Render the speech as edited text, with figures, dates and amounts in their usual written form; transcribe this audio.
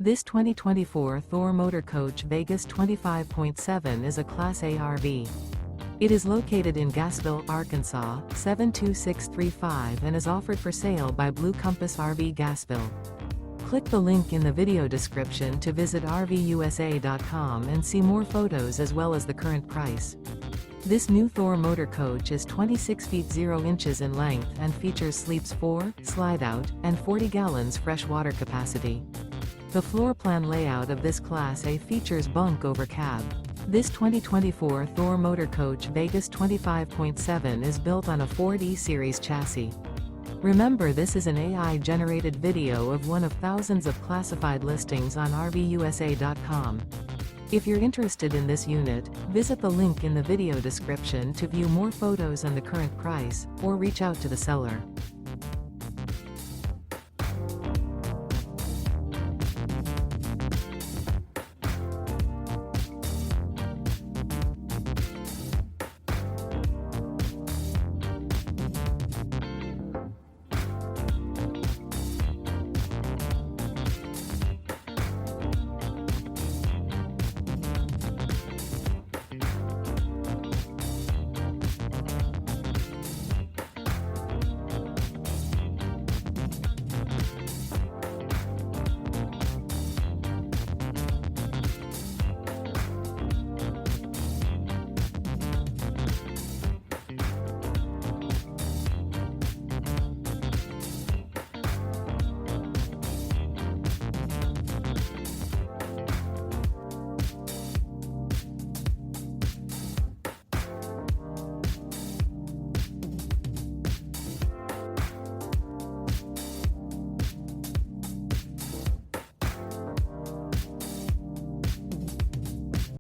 This 2024 Thor Motor Coach Vegas 25.7 is a Class A RV. It is located in Gassville, Arkansas, 72635 and is offered for sale by Blue Compass RV Gassville. Click the link in the video description to visit RVUSA.com and see more photos as well as the current price. This new Thor Motor Coach is 26 feet 0 inches in length and features sleeps 4, slide-out, and 40 gallons fresh water capacity. The floor plan layout of this Class A features bunk over cab. This 2024 Thor Motor Coach Vegas 25.7 is built on a 4D series chassis. Remember, this is an AI-generated video of one of thousands of classified listings on RVUSA.com. If you're interested in this unit, visit the link in the video description to view more photos and the current price, or reach out to the seller.